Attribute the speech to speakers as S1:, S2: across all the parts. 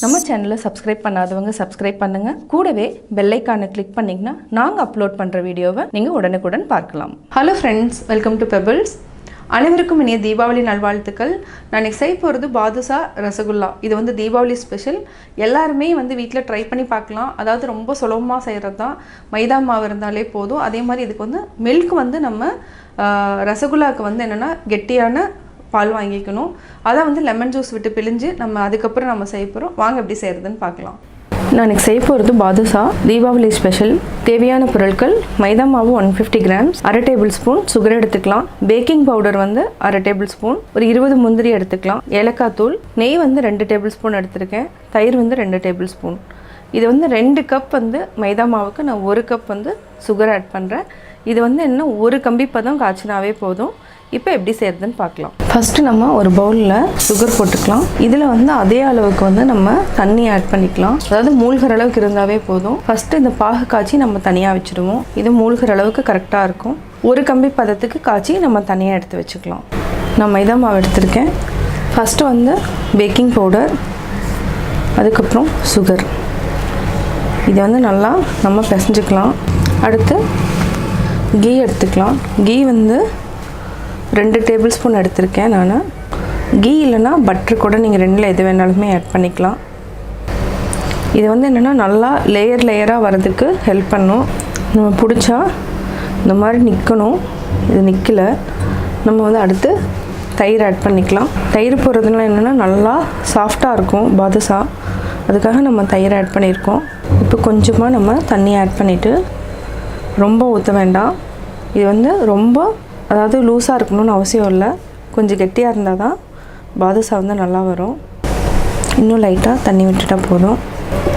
S1: நம்ம சேனலை சப்ஸ்கிரைப் பண்ணாதவங்க சப்ஸ்கிரைப் பண்ணுங்க. கூடவே பெல் ஐகானை கிளிக் பண்ணிங்கன்னா நாங்கள் அப்லோட் பண்ணுற வீடியோவை நீங்கள் உடனுக்குடன் பார்க்கலாம். Hello friends, welcome to pebbles. அனைவருக்கும் இனிய தீபாவளி நல்வாழ்த்துக்கள். நான் செய்ய போகிறது பாதுஷா ரசகுல்லா. இது வந்து தீபாவளி ஸ்பெஷல். எல்லாருமே வந்து வீட்டில் ட்ரை பண்ணி பார்க்கலாம். அதாவது ரொம்ப சுலபமாக செய்கிறது தான். மைதா மாவு இருந்தாலே போதும். அதே மாதிரி இதுக்கு வந்து மில்க் வந்து நம்ம ரசகுல்லாவுக்கு வந்து என்னென்னா கெட்டியான பால் வாங்கிக்கணும். அதை வந்து லெமன் ஜூஸ் விட்டு பிழிஞ்சு நம்ம அதுக்கப்புறம் நம்ம செய்ய போகிறோம். வாங்க எப்படி செய்கிறதுன்னு பார்க்கலாம். நான் இன்றைக்கி செய்ய போகிறது பாதுஷா தீபாவளி ஸ்பெஷல். தேவையான பொருட்கள்: மைதா மாவு 150 கிராம்ஸ், அரை டேபிள் ஸ்பூன் சுகர் எடுத்துக்கலாம், பேக்கிங் பவுடர் வந்து அரை டேபிள் ஸ்பூன், ஒரு 20 முந்திரி எடுத்துக்கலாம், ஏலக்காய் தூள், நெய் வந்து 2 டேபிள் ஸ்பூன் எடுத்துருக்கேன், தயிர் வந்து 2 டேபிள் ஸ்பூன். இது வந்து 2 கப் வந்து மைதா மாவுக்கு நான் 1 கப் வந்து சுகர் ஆட் பண்ணுறேன். இது வந்து இன்னும் 1 கம்பி பதம் காய்ச்சினாவே போதும். இப்போ எப்படி செய்கிறதுன்னு பார்க்கலாம். ஃபஸ்ட்டு நம்ம ஒரு பவுலில் சுகர் போட்டுக்கலாம். இதில் வந்து அதே அளவுக்கு வந்து நம்ம தண்ணி ஆட் பண்ணிக்கலாம். அதாவது மூழ்கிற அளவுக்கு இருந்தாவே போதும். ஃபஸ்ட்டு இந்த பாகு காய்ச்சி நம்ம தனியாக வச்சுடுவோம். இது மூழ்கிற அளவுக்கு கரெக்டாக இருக்கும். 1 கம்பி பதத்துக்கு காய்ச்சி நம்ம தனியாக எடுத்து வச்சுக்கலாம். நான் மைதா மாவு எடுத்திருக்கேன். ஃபஸ்ட்டு வந்து பேக்கிங் பவுடர், அதுக்கப்புறம் சுகர். இதை வந்து நல்லா நம்ம பிசைஞ்சுக்கலாம். அடுத்து கீ எடுத்துக்கலாம். கீ வந்து 2 டேபிள் ஸ்பூன் எடுத்திருக்கேன் நான். கீ இல்லைன்னா பட்டர் கூட நீங்கள் 2ல் எது வேணாலுமே ஆட் பண்ணிக்கலாம். இது வந்து என்னென்னா நல்லா லேயராக வரதுக்கு ஹெல்ப் பண்ணும். நம்ம பிடிச்சா இந்த மாதிரி நிற்கணும். இது நிற்கலை. நம்ம வந்து அடுத்து தயிர் ஆட் பண்ணிக்கலாம். தயிர் போடுறதுனால என்னென்னா நல்லா சாஃப்டாக இருக்கும் பாதுஷா. அதுக்காக நம்ம தயிர் ஆட் பண்ணியிருக்கோம். இப்போ கொஞ்சமாக நம்ம தண்ணி ஆட் பண்ணிவிட்டு, ரொம்ப ஊற்ற வேண்டாம். இது வந்து ரொம்ப அதாவது லூஸாக இருக்கணும்னு அவசியம் இல்லை. கொஞ்சம் கெட்டியாக இருந்தால் தான் பாதுஷா வந்து நல்லா வரும். இன்னும் லைட்டாக தண்ணி விட்டுட்டால் போதும்.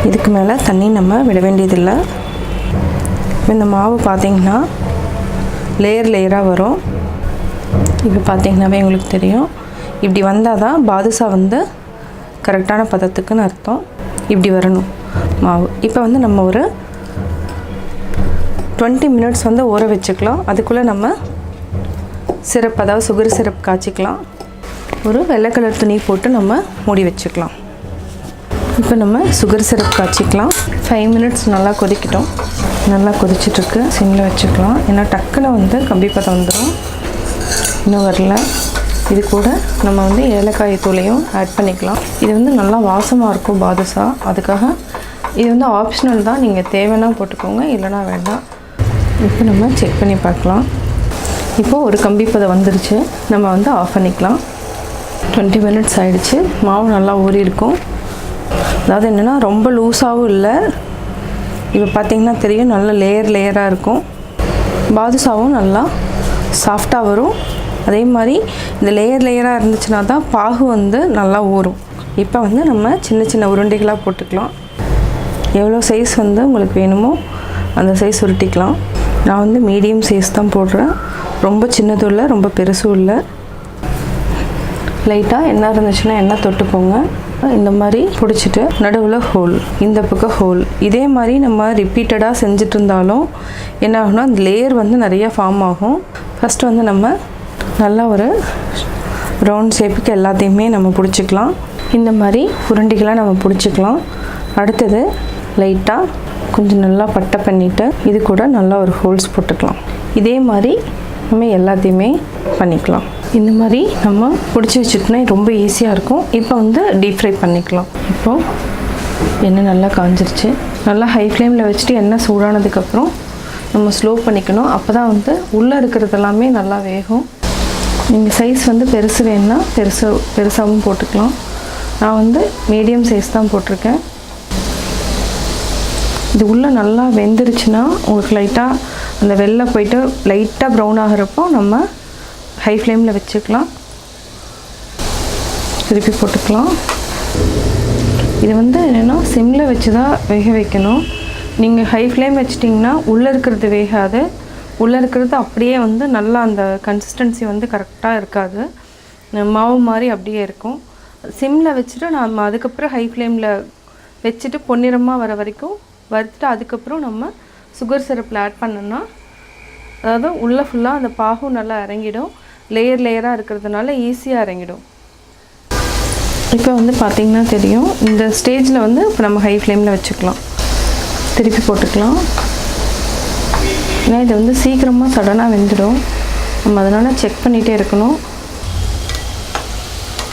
S1: இதுக்கு மேலே தண்ணி நம்ம விட வேண்டியதில்லை. இந்த மாவு பார்த்திங்கன்னா லேயராக வரும். இப்போ பார்த்திங்கனாவே உங்களுக்கு தெரியும். இப்படி வந்தால் தான் பாதுஷா வந்து கரெக்டான பதத்துக்குன்னு அர்த்தம். இப்படி வரணும் மாவு. இப்போ வந்து நம்ம ஒரு 20 மினிட்ஸ் வந்து ஊற வச்சுக்கலாம். அதுக்குள்ளே நம்ம சிரப், அதாவது சுகர் சிரப் காய்ச்சிக்கலாம். ஒரு வெள்ளை கலர் துணி போட்டு நம்ம மூடி வச்சுக்கலாம். இப்போ நம்ம சுகர் சிரப் காய்ச்சிக்கலாம். 5 மினிட்ஸ் நல்லா கொதிக்கிட்டோம். நல்லா கொதிச்சிட்ருக்கு. சிம்மில் வச்சுக்கலாம். ஏன்னா டக்குன்னு வந்து கம்பி பதம் வந்துடும். இன்னும் வரல. இது கூட நம்ம வந்து ஏலக்காய் தூளையும் ஆட் பண்ணிக்கலாம். இது வந்து நல்லா வாசமாக இருக்கும் பாதுஷா. அதுக்காக இது வந்து ஆப்ஷனல் தான். நீங்கள் தேவைன்னா போட்டுக்கோங்க, இல்லைனா வேண்டாம். இப்போ நம்ம செக் பண்ணி பார்க்கலாம். இப்போது ஒரு கம்பி பதம் வந்துருச்சு. நம்ம வந்து ஆஃப் பண்ணிக்கலாம். 20 மினிட்ஸ் ஆகிடுச்சு. மாவு நல்லா ஊறி இருக்கும். அதாவது என்னென்னா ரொம்ப லூஸாகவும் இல்லை. இப்போ பார்த்திங்கன்னா தெரியும், நல்ல லேயராக இருக்கும். பாதுஷாவும் நல்லா சாஃப்டாக வரும். அதே மாதிரி இந்த லேயராக இருந்துச்சுன்னா தான் பாகு வந்து நல்லா ஊறும். இப்போ வந்து நம்ம சின்ன சின்ன உருண்டைகளாக போட்டுக்கலாம். எவ்வளோ சைஸ் வந்து உங்களுக்கு வேணுமோ அந்த சைஸ் உருட்டிக்கலாம். நான் வந்து மீடியம் சைஸ் தான் போடுறேன். ரொம்ப சின்னதும் இல்லை, ரொம்ப பெருசும் இல்லை. லைட்டாக எண்ணெய் இருந்துச்சுன்னா எண்ணெய் தொட்டுக்கோங்க. இந்த மாதிரி பிடிச்சிட்டு நடுவில் ஹோல், இந்த பக்கம் ஹோல். இதே மாதிரி நம்ம ரிப்பீட்டடாக செஞ்சுட்டு இருந்தாலும் என்ன ஆகும்னா அந்த லேயர் வந்து நிறையா ஃபார்ம் ஆகும். ஃபஸ்ட்டு வந்து நம்ம நல்லா ஒரு ரவுண்ட் ஷேப்புக்கு எல்லாத்தையுமே நம்ம பிடிச்சிக்கலாம். இந்த மாதிரி உருண்டைகளாக நம்ம பிடிச்சிக்கலாம். அடுத்தது லைட்டாக கொஞ்சம் நல்லா பட்டை பண்ணிவிட்டு இது கூட நல்லா ஒரு ஹோல்ஸ் போட்டுக்கலாம். இதே மாதிரி நம்ம எல்லாத்தையுமே பண்ணிக்கலாம். இந்த மாதிரி நம்ம பிடிச்சி வச்சுட்டோன்னா ரொம்ப ஈஸியாக இருக்கும். இப்போ வந்து டீப் ஃப்ரை பண்ணிக்கலாம். இப்போது எண்ணெய் நல்லா காஞ்சிருச்சு. நல்லா ஹை ஃப்ளேமில் வச்சுட்டு எண்ணெய் சூடானதுக்கப்புறம் நம்ம ஸ்லோ பண்ணிக்கணும். அப்போ தான் வந்து உள்ளே இருக்கிறது எல்லாமே நல்லா வேகும். நீங்கள் சைஸ் வந்து பெருசு வேணுன்னா பெருசாகவும் போட்டுக்கலாம். நான் வந்து மீடியம் சைஸ் தான் போட்டிருக்கேன். இது உள்ளே நல்லா வெந்துருச்சுன்னா உங்களுக்கு லைட்டாக அந்த வெள்ளை போயிட்டு லைட்டாக ப்ரௌன் ஆகிறப்போ நம்ம ஹை ஃப்ளேமில் வச்சுக்கலாம். திருப்பி போட்டுக்கலாம். இது வந்து என்னென்னா சிம்மில் வச்சு தான் வேக வைக்கணும். நீங்கள் ஹை ஃப்ளேம் வச்சிட்டிங்கன்னா உள்ளே இருக்கிறது வேகாது. உள்ளே இருக்கிறது அப்படியே வந்து நல்லா அந்த கன்சிஸ்டன்சி வந்து கரெக்டாக இருக்காது. மாவு மாதிரி அப்படியே இருக்கும். சிம்மில் வச்சுட்டு நம்ம அதுக்கப்புறம் ஹை ஃப்ளேமில் வச்சுட்டு பொன்னிறமாக வர வரைக்கும் வறுத்துட்டு அதுக்கப்புறம் நம்ம சுகர் சிரப்பில் ஆட் பண்ணோன்னா, அதாவது உள்ளே ஃபுல்லாக அந்த பாகும் நல்லா இறங்கிடும். லேயராக இருக்கிறதுனால ஈஸியாக இறங்கிடும். இப்போ வந்து பார்த்திங்கன்னா தெரியும், இந்த ஸ்டேஜில் வந்து இப்போ நம்ம ஹை ஃப்ளேமில் வச்சுக்கலாம். திருப்பி போட்டுக்கலாம். ஏன்னா இது வந்து சீக்கிரமாக சடனாக வெந்துடும், நம்ம அதனால் செக் பண்ணிகிட்டே இருக்கணும்.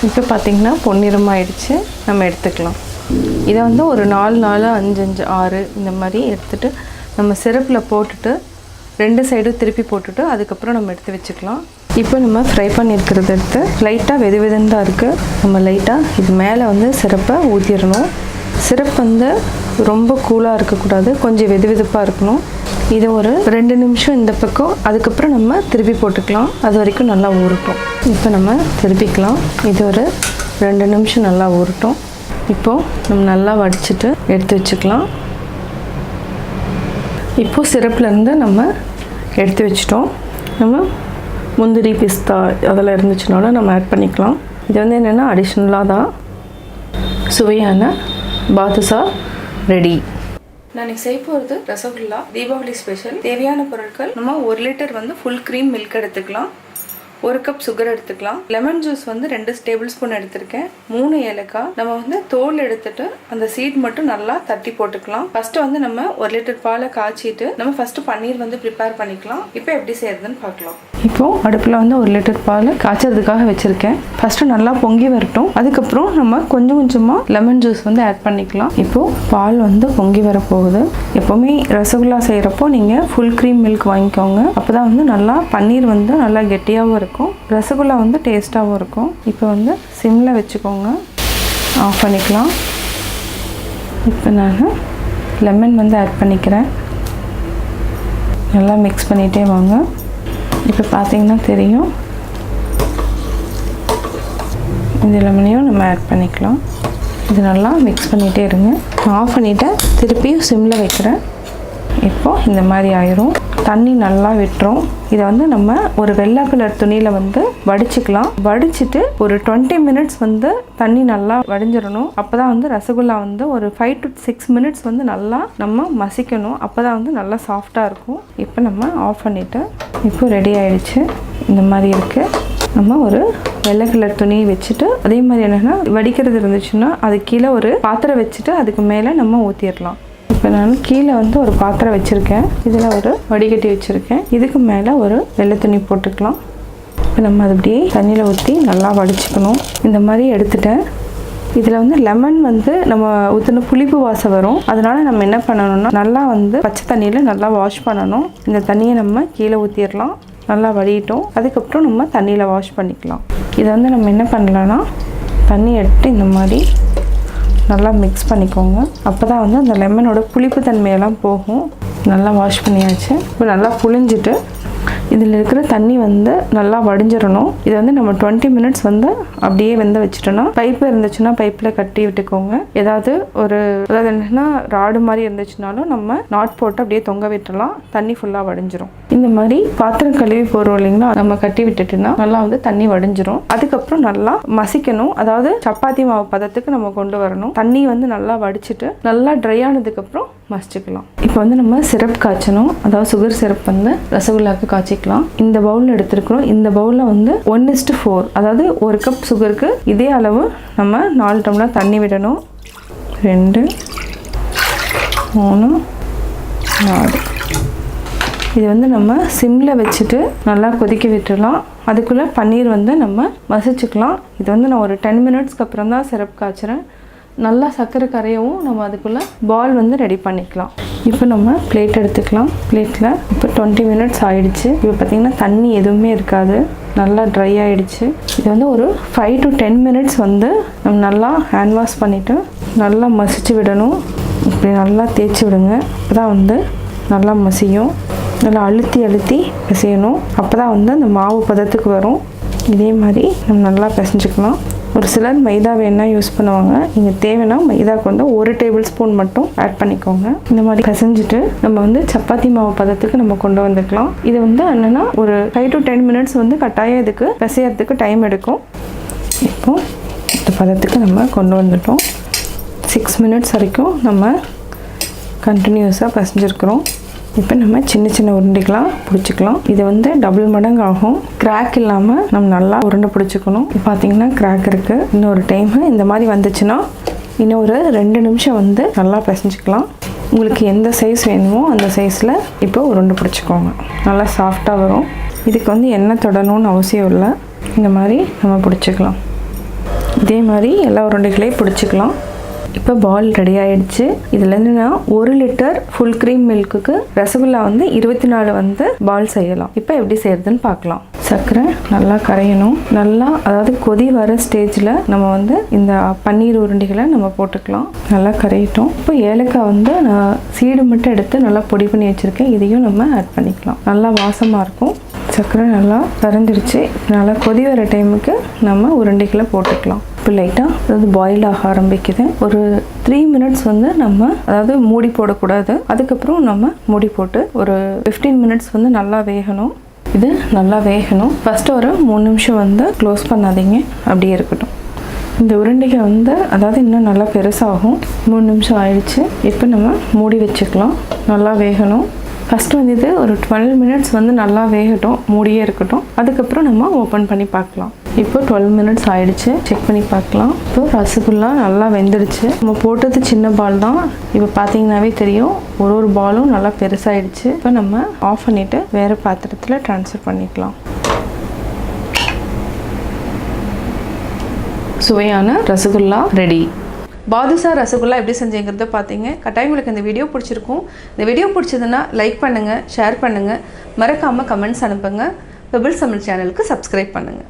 S1: இப்போ பார்த்திங்கன்னா பொன்னிறமாக ஆயிடுச்சு, நம்ம எடுத்துக்கலாம். இதை வந்து ஒரு 4 4 5 5 6 இந்த மாதிரி எடுத்துகிட்டு நம்ம சிரப்பில் போட்டுட்டு 2 சைடும் திருப்பி போட்டுட்டு அதுக்கப்புறம் நம்ம எடுத்து வச்சுக்கலாம். இப்போ நம்ம ஃப்ரை பண்ணியிருக்கிறது எடுத்து லைட்டாக வெது வெதுன்னு தான் இருக்குது. நம்ம லைட்டாக இது மேலே வந்து சிரப்பை ஊற்றிடணும். சிரப் வந்து ரொம்ப கூலாக இருக்கக்கூடாது, கொஞ்சம் வெது வெதுப்பாக இருக்கணும். இதை ஒரு 2 நிமிஷம் இந்த பக்கம், அதுக்கப்புறம் நம்ம திருப்பி போட்டுக்கலாம். அது வரைக்கும் நல்லா ஊறட்டும். இப்போ நம்ம திருப்பிக்கலாம். இது ஒரு 2 நிமிஷம் நல்லா ஊறட்டும். இப்போது நம்ம நல்லா வடிச்சிட்டு எடுத்து வச்சுக்கலாம். இப்போது சிரப்லேருந்து நம்ம எடுத்து வச்சிட்டோம். நம்ம முந்திரி பிஸ்தா அதெல்லாம் இருந்துச்சுனாலும் நம்ம ஆட் பண்ணிக்கலாம். இது வந்து என்னென்னா அடிஷ்னலாக தான். சுவையான பாதுஷா ரெடி. நான் இன்றைக்கி செய்ய போகிறது ரசகுல்லா, தீபாவளி ஸ்பெஷல். தேவையான பொருட்கள், நம்ம 1 லிட்டர் வந்து ஃபுல் க்ரீம் மில்க் எடுத்துக்கலாம். 1 கப் சுகர் எடுத்துக்கலாம். லெமன் ஜூஸ் வந்து 2 டேபிள் ஸ்பூன் எடுத்திருக்கேன். 3 ஏலக்காய். நம்ம வந்து தோல் எடுத்துட்டு அந்த சீட் மட்டும் நல்லா தட்டி போட்டுக்கலாம். ஃபர்ஸ்ட் வந்து நம்ம 1 லிட்டர் பாலை காய்ச்சிட்டு நம்ம ஃபர்ஸ்ட் பன்னீர் வந்து ப்ரிப்பேர் பண்ணிக்கலாம். இப்போ எப்படி செய்யறதுன்னு பார்க்கலாம். இப்போ அடுப்பில் வந்து 1 லிட்டர் பால் காய்ச்சறதுக்காக வச்சிருக்கேன். ஃபர்ஸ்ட் நல்லா பொங்கி வரட்டும். அதுக்கப்புறம் நம்ம கொஞ்சம் கொஞ்சமாக லெமன் ஜூஸ் வந்து ஆட் பண்ணிக்கலாம். இப்போ பால் வந்து பொங்கி வர போகுது. எப்போவுமே ரசகுல்லா செய்கிறப்போ நீங்கள் ஃபுல் க்ரீம் மில்க் வாங்கிக்கோங்க. அப்போ தான் வந்து நல்லா பன்னீர் வந்து நல்லா கெட்டியாகவும் இருக்கும், ரசகுல்லா வந்து டேஸ்ட்டாகவும் இருக்கும். இப்போ வந்து சிம்மில் வச்சுக்கோங்க. ஆஃப் பண்ணிக்கலாம். இப்போ நான் லெமன் வந்து ஆட் பண்ணிக்கிறேன். நல்லா மிக்ஸ் பண்ணிகிட்டே வாங்க. இப்போ பார்த்தீங்கன்னா தெரியும், இந்த லெமனையும் நம்ம ஆட் பண்ணிக்கலாம். இது நல்லா மிக்ஸ் பண்ணிகிட்டே இருங்க. ஆஃப் பண்ணிவிட்டேன், திருப்பியும் சிம்மில் வைக்கிறேன். இப்போது இந்த மாதிரி ஆயிரும். தண்ணி நல்லா விட்டுரும். இதை வந்து நம்ம ஒரு வெள்ளை கலர் துணியில் வந்து வடிச்சுக்கலாம். வடிச்சிட்டு ஒரு 20 மினிட்ஸ் வந்து தண்ணி நல்லா வடிஞ்சிடணும். அப்போ தான் வந்து ரசகுல்லா வந்து ஒரு 5 to 6 மினிட்ஸ் வந்து நல்லா நம்ம மசிக்கணும். அப்போ தான் வந்து நல்லா சாஃப்டாக இருக்கும். இப்போ நம்ம ஆஃப் பண்ணிவிட்டு இப்போ ரெடி ஆயிடுச்சு. இந்த மாதிரி இருக்குது. நம்ம ஒரு வெள்ளை கலர் துணி வச்சுட்டு அதே மாதிரி என்னென்னா வடிக்கிறது இருந்துச்சுன்னா அது கீழே ஒரு பாத்திரம் வச்சுட்டு அதுக்கு மேலே நம்ம ஊற்றிடலாம். இப்போ நான் கீழே வந்து ஒரு பாத்திரம் வச்சுருக்கேன். இதில் ஒரு வடிகட்டி வச்சுருக்கேன். இதுக்கு மேலே ஒரு வெள்ளை துணி போட்டுக்கலாம். இப்போ நம்ம அது அப்படியே தண்ணியில் ஊற்றி நல்லா வடிச்சுக்கணும். இந்த மாதிரி எடுத்துட்டேன். இதில் வந்து லெமன் வந்து நம்ம ஊற்றின புளிப்பு வாசம் வரும். அதனால் நம்ம என்ன பண்ணணும்னா நல்லா வந்து பச்சை தண்ணியில் நல்லா வாஷ் பண்ணணும். இந்த தண்ணியை நம்ம கீழே ஊற்றிடலாம். நல்லா வடிட்டோம். அதுக்கப்புறம் நம்ம தண்ணியில் வாஷ் பண்ணிக்கலாம். இதை வந்து நம்ம என்ன பண்ணலான்னா தண்ணி எடுத்து இந்த மாதிரி நல்லா மிக்ஸ் பண்ணிக்கோங்க. அப்போ தான் வந்து அந்த லெமனோட புளிப்பு தன்மையெல்லாம் போகும். நல்லா வாஷ் பண்ணியாச்சு. இப்போ நல்லா புளிஞ்சிட்டு இதில் இருக்கிற தண்ணி வந்து நல்லா வடிஞ்சிடணும். இதை வந்து நம்ம 20 மினிட்ஸ் வந்து அப்படியே வெந்த வச்சுட்டோன்னா, பைப்பு இருந்துச்சுன்னா பைப்பில் கட்டி விட்டுக்கோங்க. அதாவது என்னன்னா ராடு மாதிரி இருந்துச்சுனாலும் நம்ம நாட் போட்டு அப்படியே தொங்க விட்டுலாம். தண்ணி ஃபுல்லாக வடிஞ்சிரும். இந்த மாதிரி பாத்திரம் கழுவி போகிறோம் இல்லைங்களா, நம்ம கட்டி விட்டுட்டுன்னா நல்லா வந்து தண்ணி வடிஞ்சிரும். அதுக்கப்புறம் நல்லா மசிக்கணும். அதாவது சப்பாத்தி மாவு பதத்துக்கு நம்ம கொண்டு வரணும். தண்ணி வந்து நல்லா வடிச்சிட்டு நல்லா ட்ரை ஆனதுக்கப்புறம் மசிச்சுக்கலாம். இப்போ வந்து நம்ம சிரப் காய்ச்சணும். அதாவது சுகர் சிரப் வந்து ரசகுல்லாவுக்கு காய்ச்சிக்கலாம். இந்த பவுலில் எடுத்துருக்கிறோம். இந்த பவுலில் வந்து 1:4, அதாவது 1 கப் சுகருக்கு இதே அளவு நம்ம 4 டம்ளர் தண்ணி விடணும். 2 3 4. இது வந்து நம்ம சிம்மில் வச்சுட்டு நல்லா கொதிக்க விட்டுடலாம். அதுக்குள்ளே பன்னீர் வந்து நம்ம மசிச்சுக்கலாம். இது வந்து நான் ஒரு 10 மினிட்ஸ்க்கு அப்புறம் தான் சிரப் காய்ச்சுறேன். நல்லா சர்க்கரை கரையவும் நம்ம அதுக்குள்ளே பால் வந்து ரெடி பண்ணிக்கலாம். இப்போ நம்ம பிளேட் எடுத்துக்கலாம். பிளேட்டில் இப்போ 20 மினிட்ஸ் ஆகிடுச்சு. இப்போ பார்த்திங்கன்னா தண்ணி எதுவுமே இருக்காது, நல்லா ட்ரை ஆகிடுச்சு. இது வந்து ஒரு 5 to 10 மினிட்ஸ் வந்து நம்ம நல்லா ஹேண்ட் வாஷ் பண்ணிவிட்டு நல்லா மசிச்சு விடணும். இப்படி நல்லா தேய்ச்சி விடுங்க. அப்போ தான் வந்து நல்லா மசியும். நல்லா அழுத்தி அழுத்தி பிசையணும். அப்போ தான் வந்து அந்த மாவு பதத்துக்கு வரும். இதே மாதிரி நம்ம நல்லா பிசைஞ்சிக்கலாம். ஒரு சிலர் மைதா வேணால் யூஸ் பண்ணுவாங்க. நீங்கள் தேவைன்னா மைதாவுக்கு வந்து 1 டேபிள் ஸ்பூன் மட்டும் ஆட் பண்ணிக்கோங்க. இந்த மாதிரி பிசைஞ்சிட்டு நம்ம வந்து சப்பாத்தி மாவு பதத்துக்கு நம்ம கொண்டு வந்துக்கலாம். இது வந்து என்னென்னா ஒரு 5 to 10 மினிட்ஸ் வந்து கட்டாயம் இதுக்கு பிசையறதுக்கு டைம் எடுக்கும். இப்போது இந்த பதத்துக்கு நம்ம கொண்டு வந்துட்டோம். 6 மினிட்ஸ் வரைக்கும் நம்ம கண்டினியூஸாக பிசைஞ்சிருக்கிறோம். இப்போ நம்ம சின்ன சின்ன உருண்டைகளாக பிடிச்சிக்கலாம். இது வந்து டபுள் மடங்கு ஆகும். கிராக் இல்லாமல் நம்ம நல்லா உருண்டை பிடிச்சிக்கணும். இப்போ பார்த்தீங்கன்னா கிராக் இருக்குது. இன்னொரு டைமு இந்த மாதிரி வந்துச்சுன்னா இன்னும் ஒரு 2 நிமிஷம் வந்து நல்லா பிசைஞ்சிக்கலாம். உங்களுக்கு எந்த சைஸ் வேணுமோ அந்த சைஸில் இப்போ உருண்டை பிடிச்சிக்கோங்க. நல்லா சாஃப்டாக வரும். இதுக்கு வந்து எண்ணெய் தொடணும்னு அவசியம் இல்லை. இந்த மாதிரி நம்ம பிடிச்சிக்கலாம். இதே மாதிரி எல்லா உருண்டைகளையும் பிடிச்சிக்கலாம். இப்போ பால் ரெடி ஆகிடுச்சு. இதுலேருந்து நான் 1 லிட்டர் ஃபுல் க்ரீம் மில்க்குக்கு ரசகுல்லா வந்து 24 வந்து பால் செய்யலாம். இப்போ எப்படி செய்யறதுன்னு பார்க்கலாம். சர்க்கரை நல்லா கரையணும். நல்லா அதாவது கொதி வர ஸ்டேஜில் நம்ம வந்து இந்த பன்னீர் உருண்டைகளை நம்ம போட்டுக்கலாம். நல்லா கரையிட்டோம். இப்போ ஏலக்காய் வந்து நான் சீடு மட்டும் எடுத்து நல்லா பொடி பண்ணி வச்சுருக்கேன். இதையும் நம்ம ஆட் பண்ணிக்கலாம். நல்லா வாசமாக இருக்கும். சர்க்கரை நல்லா கரைஞ்சிருச்சு. நல்லா கொதி வர டைமுக்கு நம்ம உருண்டைகளை போட்டுக்கலாம். இப்போ லைட்டாக அதாவது பாயில் ஆக ஆரம்பிக்குது. ஒரு 3 மினிட்ஸ் வந்து நம்ம அதாவது மூடி போடக்கூடாது. அதுக்கப்புறம் நம்ம மூடி போட்டு ஒரு 15 மினிட்ஸ் வந்து நல்லா வேகணும். இது நல்லா வேகணும். ஃபஸ்ட்டு ஒரு 3 நிமிஷம் வந்து க்ளோஸ் பண்ணாதீங்க, அப்படியே இருக்கட்டும். இந்த உருண்டைகள் வந்து அதாவது இன்னும் நல்லா பெருசாகும். 3 நிமிஷம் ஆயிடுச்சு. இப்போ நம்ம மூடி வச்சுக்கலாம். நல்லா வேகணும். ஃபஸ்ட்டு வந்து இது ஒரு 12 மினிட்ஸ் வந்து நல்லா வேகட்டும், மூடியே இருக்கட்டும். அதுக்கப்புறம் நம்ம ஓப்பன் பண்ணி பார்க்கலாம். இப்போ 12 மினிட்ஸ் ஆயிடுச்சு. செக் பண்ணி பார்க்கலாம். இப்போ ரசகுல்லா நல்லா வெந்துடுச்சு. நம்ம போட்டது சின்ன பால் தான். இப்போ பார்த்தீங்கன்னாவே தெரியும் ஒரு பாலும் நல்லா பெருசாகிடுச்சு. இப்போ நம்ம ஆஃப் பண்ணிவிட்டு வேறு பாத்திரத்தில் ட்ரான்ஸ்ஃபர் பண்ணிக்கலாம். சுவையான ரசகுல்லா ரெடி. பாதுஷா ரசகுல்லா எப்படி செஞ்சேங்கிறத பார்த்தீங்க. கட்டாயம் உங்களுக்கு இந்த வீடியோ பிடிச்சிருக்கும். இந்த வீடியோ பிடிச்சதுன்னா லைக் பண்ணுங்கள், ஷேர் பண்ணுங்கள், மறக்காமல் கமெண்ட்ஸ் அனுப்புங்க. பெபிள்ஸ் தமிழ் சேனலுக்கு சப்ஸ்கிரைப் பண்ணுங்கள்.